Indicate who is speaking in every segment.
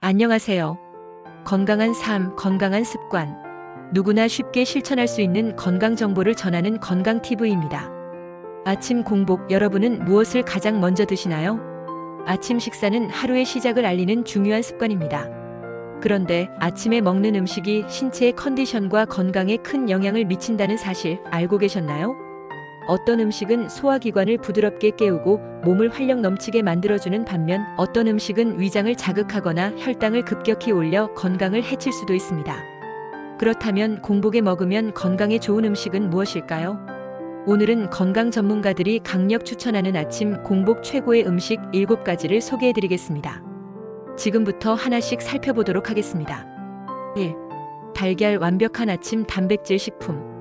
Speaker 1: 안녕하세요. 건강한 삶, 건강한 습관. 누구나 쉽게 실천할 수 있는 건강 정보를 전하는 건강 TV입니다. 아침 공복, 여러분은 무엇을 가장 먼저 드시나요? 아침 식사는 하루의 시작을 알리는 중요한 습관입니다. 그런데 아침에 먹는 음식이 신체의 컨디션과 건강에 큰 영향을 미친다는 사실 알고 계셨나요? 어떤 음식은 소화기관을 부드럽게 깨우고 몸을 활력 넘치게 만들어주는 반면 어떤 음식은 위장을 자극하거나 혈당을 급격히 올려 건강을 해칠 수도 있습니다. 그렇다면 공복에 먹으면 건강에 좋은 음식은 무엇일까요? 오늘은 건강 전문가들이 강력 추천하는 아침 공복 최고의 음식 7가지를 소개해드리겠습니다. 지금부터 하나씩 살펴보도록 하겠습니다. 1. 달걀 완벽한 아침 단백질 식품.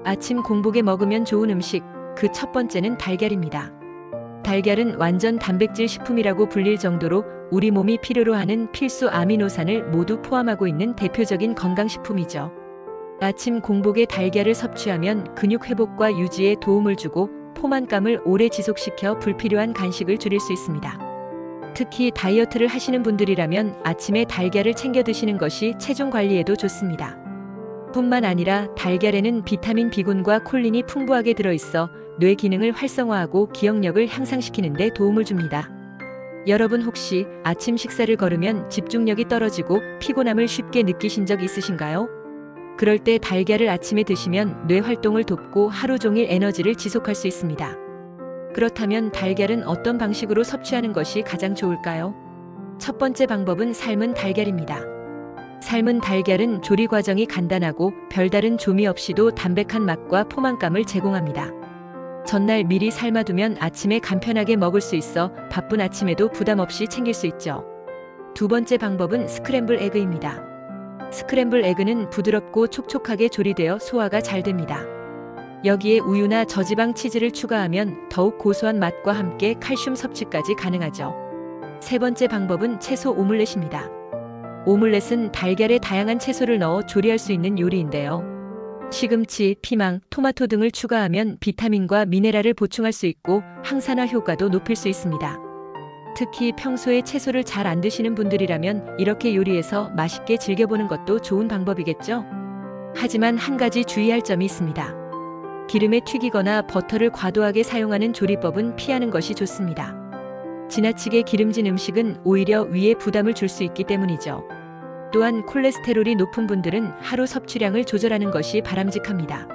Speaker 1: 아침 공복에 먹으면 좋은 음식, 그 첫 번째는 달걀입니다. 달걀은 완전 단백질 식품이라고 불릴 정도로 우리 몸이 필요로 하는 필수 아미노산을 모두 포함하고 있는 대표적인 건강식품이죠. 아침 공복에 달걀을 섭취하면 근육 회복과 유지에 도움을 주고 포만감을 오래 지속시켜 불필요한 간식을 줄일 수 있습니다. 특히 다이어트를 하시는 분들이라면 아침에 달걀을 챙겨 드시는 것이 체중 관리에도 좋습니다. 뿐만 아니라 달걀에는 비타민 B군과 콜린이 풍부하게 들어있어 뇌 기능을 활성화하고 기억력을 향상시키는 데 도움을 줍니다. 여러분 혹시 아침 식사를 거르면 집중력이 떨어지고 피곤함을 쉽게 느끼신 적 있으신가요? 그럴 때 달걀을 아침에 드시면 뇌 활동을 돕고 하루 종일 에너지를 지속할 수 있습니다. 그렇다면 달걀은 어떤 방식으로 섭취하는 것이 가장 좋을까요? 첫 번째 방법은 삶은 달걀입니다. 삶은 달걀은 조리 과정이 간단하고 별다른 조미 없이도 담백한 맛과 포만감을 제공합니다. 전날 미리 삶아두면 아침에 간편하게 먹을 수 있어 바쁜 아침에도 부담 없이 챙길 수 있죠. 두 번째 방법은 스크램블 에그입니다. 스크램블 에그는 부드럽고 촉촉하게 조리되어 소화가 잘 됩니다. 여기에 우유나 저지방 치즈를 추가하면 더욱 고소한 맛과 함께 칼슘 섭취까지 가능하죠. 세 번째 방법은 채소 오믈렛입니다. 오믈렛은 달걀에 다양한 채소를 넣어 조리할 수 있는 요리인데요. 시금치, 피망, 토마토 등을 추가하면 비타민과 미네랄을 보충할 수 있고 항산화 효과도 높일 수 있습니다. 특히 평소에 채소를 잘 안 드시는 분들이라면 이렇게 요리해서 맛있게 즐겨보는 것도 좋은 방법이겠죠? 하지만 한 가지 주의할 점이 있습니다. 기름에 튀기거나 버터를 과도하게 사용하는 조리법은 피하는 것이 좋습니다. 지나치게 기름진 음식은 오히려 위에 부담을 줄 수 있기 때문이죠. 또한 콜레스테롤이 높은 분들은 하루 섭취량을 조절하는 것이 바람직합니다.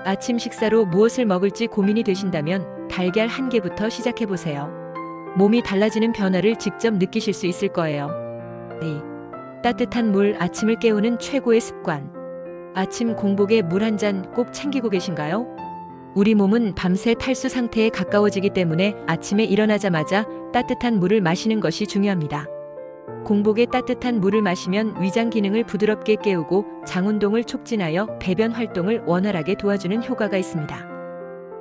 Speaker 1: 아침 식사로 무엇을 먹을지 고민이 되신다면 달걀 1개부터 시작해보세요. 몸이 달라지는 변화를 직접 느끼실 수 있을 거예요. 2. 따뜻한 물, 아침을 깨우는 최고의 습관. 아침 공복에 물 한 잔 꼭 챙기고 계신가요? 우리 몸은 밤새 탈수 상태에 가까워지기 때문에 아침에 일어나자마자 따뜻한 물을 마시는 것이 중요합니다. 공복에 따뜻한 물을 마시면 위장 기능을 부드럽게 깨우고 장 운동을 촉진하여 배변 활동을 원활하게 도와주는 효과가 있습니다.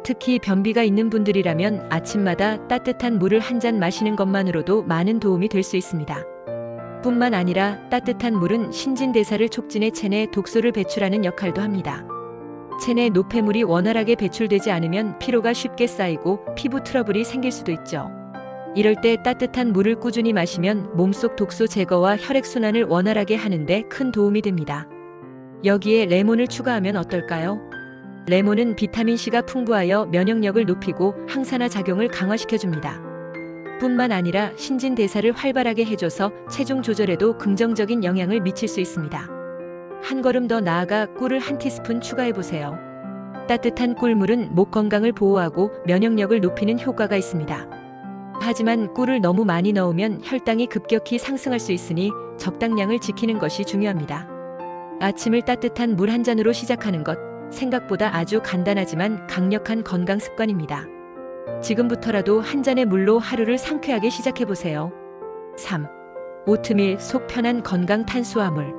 Speaker 1: 특히 변비가 있는 분들이라면 아침마다 따뜻한 물을 한 잔 마시는 것만으로도 많은 도움이 될 수 있습니다. 뿐만 아니라 따뜻한 물은 신진대사를 촉진해 체내 독소를 배출하는 역할도 합니다. 체내 노폐물이 원활하게 배출되지 않으면 피로가 쉽게 쌓이고 피부 트러블이 생길 수도 있죠. 이럴 때 따뜻한 물을 꾸준히 마시면 몸속 독소 제거와 혈액순환을 원활하게 하는데 큰 도움이 됩니다. 여기에 레몬을 추가하면 어떨까요? 레몬은 비타민C가 풍부하여 면역력을 높이고 항산화 작용을 강화시켜줍니다. 뿐만 아니라 신진대사를 활발하게 해줘서 체중 조절에도 긍정적인 영향을 미칠 수 있습니다. 한 걸음 더 나아가 꿀을 1티스푼 추가해보세요. 따뜻한 꿀물은 목 건강을 보호하고 면역력을 높이는 효과가 있습니다. 하지만 꿀을 너무 많이 넣으면 혈당이 급격히 상승할 수 있으니 적당량을 지키는 것이 중요합니다. 아침을 따뜻한 물 한 잔으로 시작하는 것, 생각보다 아주 간단하지만 강력한 건강 습관입니다. 지금부터라도 한 잔의 물로 하루를 상쾌하게 시작해보세요. 3. 오트밀, 속 편한 건강 탄수화물.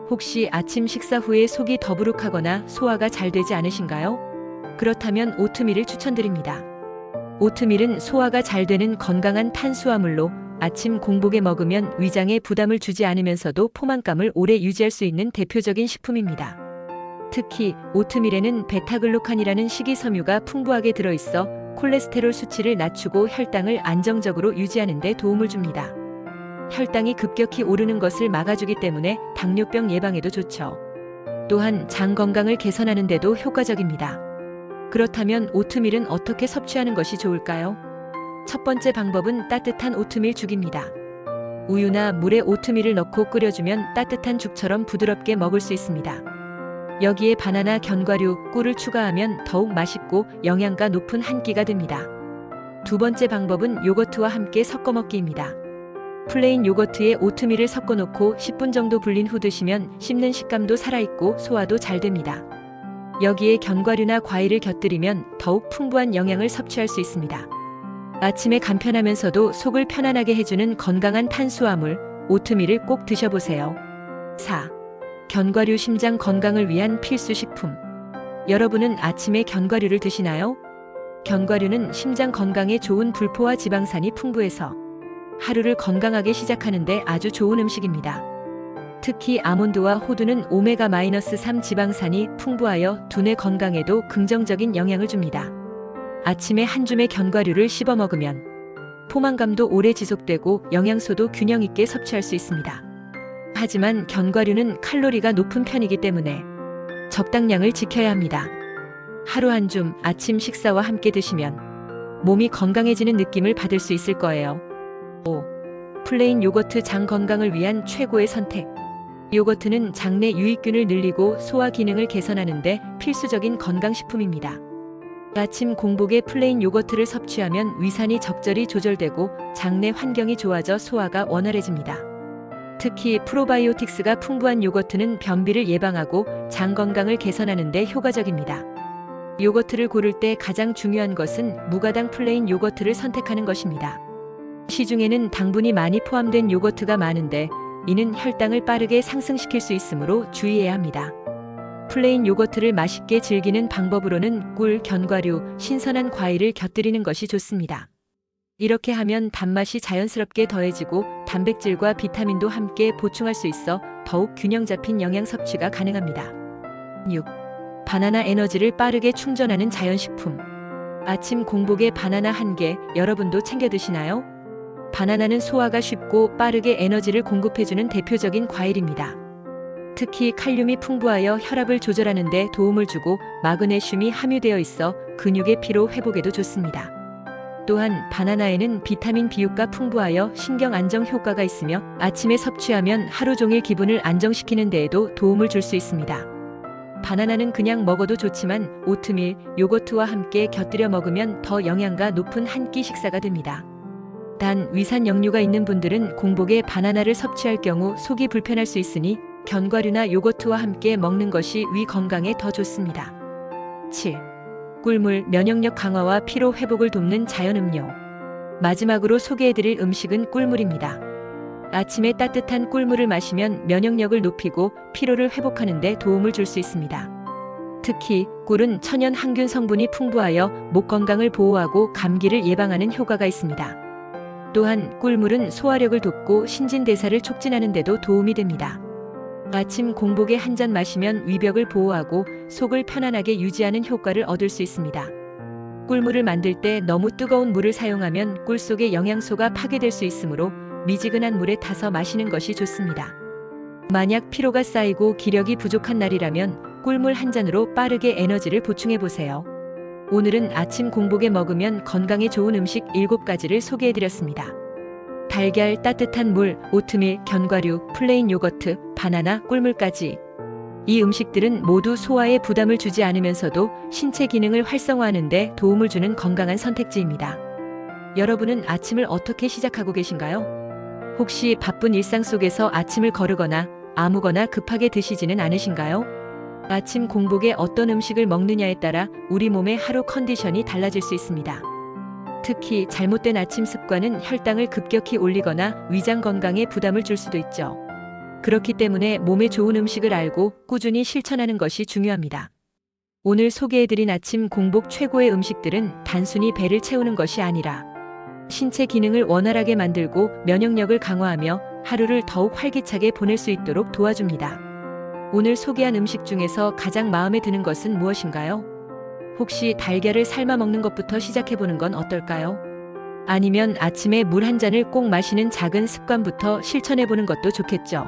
Speaker 1: 혹시 아침 식사 후에 속이 더부룩하거나 소화가 잘 되지 않으신가요? 그렇다면 오트밀을 추천드립니다. 오트밀은 소화가 잘 되는 건강한 탄수화물로 아침 공복에 먹으면 위장에 부담을 주지 않으면서도 포만감을 오래 유지할 수 있는 대표적인 식품입니다. 특히 오트밀에는 베타글루칸이라는 식이섬유가 풍부하게 들어있어 콜레스테롤 수치를 낮추고 혈당을 안정적으로 유지하는 데 도움을 줍니다. 혈당이 급격히 오르는 것을 막아주기 때문에 당뇨병 예방에도 좋죠. 또한 장 건강을 개선하는 데도 효과적입니다. 그렇다면 오트밀은 어떻게 섭취하는 것이 좋을까요? 첫 번째 방법은 따뜻한 오트밀 죽입니다. 우유나 물에 오트밀을 넣고 끓여주면 따뜻한 죽처럼 부드럽게 먹을 수 있습니다. 여기에 바나나, 견과류, 꿀을 추가하면 더욱 맛있고 영양가 높은 한 끼가 됩니다. 두 번째 방법은 요거트와 함께 섞어 먹기입니다. 플레인 요거트에 오트밀을 섞어 놓고 10분 정도 불린 후 드시면 씹는 식감도 살아있고 소화도 잘 됩니다. 여기에 견과류나 과일을 곁들이면 더욱 풍부한 영양을 섭취할 수 있습니다. 아침에 간편하면서도 속을 편안하게 해주는 건강한 탄수화물, 오트밀을 꼭 드셔보세요. 4. 견과류 심장 건강을 위한 필수 식품. 여러분은 아침에 견과류를 드시나요? 견과류는 심장 건강에 좋은 불포화 지방산이 풍부해서 하루를 건강하게 시작하는데 아주 좋은 음식입니다. 특히 아몬드와 호두는 오메가-3 지방산이 풍부하여 두뇌 건강에도 긍정적인 영향을 줍니다. 아침에 한 줌의 견과류를 씹어 먹으면 포만감도 오래 지속되고 영양소도 균형 있게 섭취할 수 있습니다. 하지만 견과류는 칼로리가 높은 편이기 때문에 적당량을 지켜야 합니다. 하루 한 줌 아침 식사와 함께 드시면 몸이 건강해지는 느낌을 받을 수 있을 거예요. 5. 플레인 요거트 장 건강을 위한 최고의 선택. 요거트는 장내 유익균을 늘리고 소화 기능을 개선하는 데 필수적인 건강식품입니다. 아침 공복에 플레인 요거트를 섭취하면 위산이 적절히 조절되고 장내 환경이 좋아져 소화가 원활해집니다. 특히 프로바이오틱스가 풍부한 요거트는 변비를 예방하고 장 건강을 개선하는 데 효과적입니다. 요거트를 고를 때 가장 중요한 것은 무가당 플레인 요거트를 선택하는 것입니다. 시중에는 당분이 많이 포함된 요거트가 많은데 이는 혈당을 빠르게 상승시킬 수 있으므로 주의해야 합니다. 플레인 요거트를 맛있게 즐기는 방법으로는 꿀, 견과류, 신선한 과일을 곁들이는 것이 좋습니다. 이렇게 하면 단맛이 자연스럽게 더해지고 단백질과 비타민도 함께 보충할 수 있어 더욱 균형 잡힌 영양 섭취가 가능합니다. 6. 바나나 에너지를 빠르게 충전하는 자연식품. 아침 공복에 바나나 1개, 여러분도 챙겨 드시나요? 바나나는 소화가 쉽고 빠르게 에너지를 공급해주는 대표적인 과일입니다. 특히 칼륨이 풍부하여 혈압을 조절하는 데 도움을 주고 마그네슘이 함유되어 있어 근육의 피로 회복에도 좋습니다. 또한 바나나에는 비타민 B6가 풍부하여 신경 안정 효과가 있으며 아침에 섭취하면 하루 종일 기분을 안정시키는 데에도 도움을 줄 수 있습니다. 바나나는 그냥 먹어도 좋지만 오트밀, 요거트와 함께 곁들여 먹으면 더 영양가 높은 한 끼 식사가 됩니다. 단 위산 역류가 있는 분들은 공복에 바나나를 섭취할 경우 속이 불편할 수 있으니 견과류나 요거트와 함께 먹는 것이 위 건강에 더 좋습니다. 7. 꿀물, 면역력 강화와 피로 회복을 돕는 자연음료. 마지막으로 소개해드릴 음식은 꿀물입니다. 아침에 따뜻한 꿀물을 마시면 면역력을 높이고 피로를 회복하는 데 도움을 줄 수 있습니다. 특히 꿀은 천연 항균 성분이 풍부하여 목 건강을 보호하고 감기를 예방하는 효과가 있습니다. 또한 꿀물은 소화력을 돕고 신진대사를 촉진하는 데도 도움이 됩니다. 아침 공복에 한 잔 마시면 위벽을 보호하고 속을 편안하게 유지하는 효과를 얻을 수 있습니다. 꿀물을 만들 때 너무 뜨거운 물을 사용하면 꿀 속의 영양소가 파괴될 수 있으므로 미지근한 물에 타서 마시는 것이 좋습니다. 만약 피로가 쌓이고 기력이 부족한 날이라면 꿀물 한 잔으로 빠르게 에너지를 보충해 보세요. 오늘은 아침 공복에 먹으면 건강에 좋은 음식 7가지를 소개해드렸습니다. 달걀, 따뜻한 물, 오트밀, 견과류, 플레인 요거트, 바나나, 꿀물까지. 이 음식들은 모두 소화에 부담을 주지 않으면서도 신체 기능을 활성화하는 데 도움을 주는 건강한 선택지입니다. 여러분은 아침을 어떻게 시작하고 계신가요? 혹시 바쁜 일상 속에서 아침을 거르거나 아무거나 급하게 드시지는 않으신가요? 아침 공복에 어떤 음식을 먹느냐에 따라 우리 몸의 하루 컨디션이 달라질 수 있습니다. 특히 잘못된 아침 습관은 혈당을 급격히 올리거나 위장 건강에 부담을 줄 수도 있죠. 그렇기 때문에 몸에 좋은 음식을 알고 꾸준히 실천하는 것이 중요합니다. 오늘 소개해드린 아침 공복 최고의 음식들은 단순히 배를 채우는 것이 아니라 신체 기능을 원활하게 만들고 면역력을 강화하며 하루를 더욱 활기차게 보낼 수 있도록 도와줍니다. 오늘 소개한 음식 중에서 가장 마음에 드는 것은 무엇인가요? 혹시 달걀을 삶아 먹는 것부터 시작해보는 건 어떨까요? 아니면 아침에 물 한 잔을 꼭 마시는 작은 습관부터 실천해 보는 것도 좋겠죠.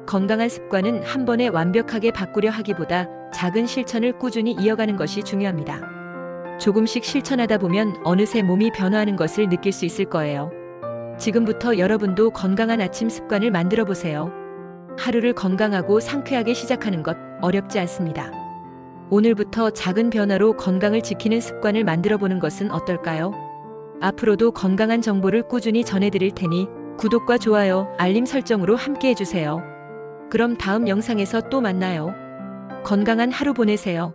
Speaker 1: 건강한 습관은 한 번에 완벽하게 바꾸려 하기보다 작은 실천을 꾸준히 이어가는 것이 중요합니다. 조금씩 실천하다 보면 어느새 몸이 변화하는 것을 느낄 수 있을 거예요. 지금부터 여러분도 건강한 아침 습관을 만들어 보세요. 하루를 건강하고 상쾌하게 시작하는 것 어렵지 않습니다. 오늘부터 작은 변화로 건강을 지키는 습관을 만들어 보는 것은 어떨까요? 앞으로도 건강한 정보를 꾸준히 전해드릴 테니 구독과 좋아요, 알림 설정으로 함께 해주세요. 그럼 다음 영상에서 또 만나요. 건강한 하루 보내세요.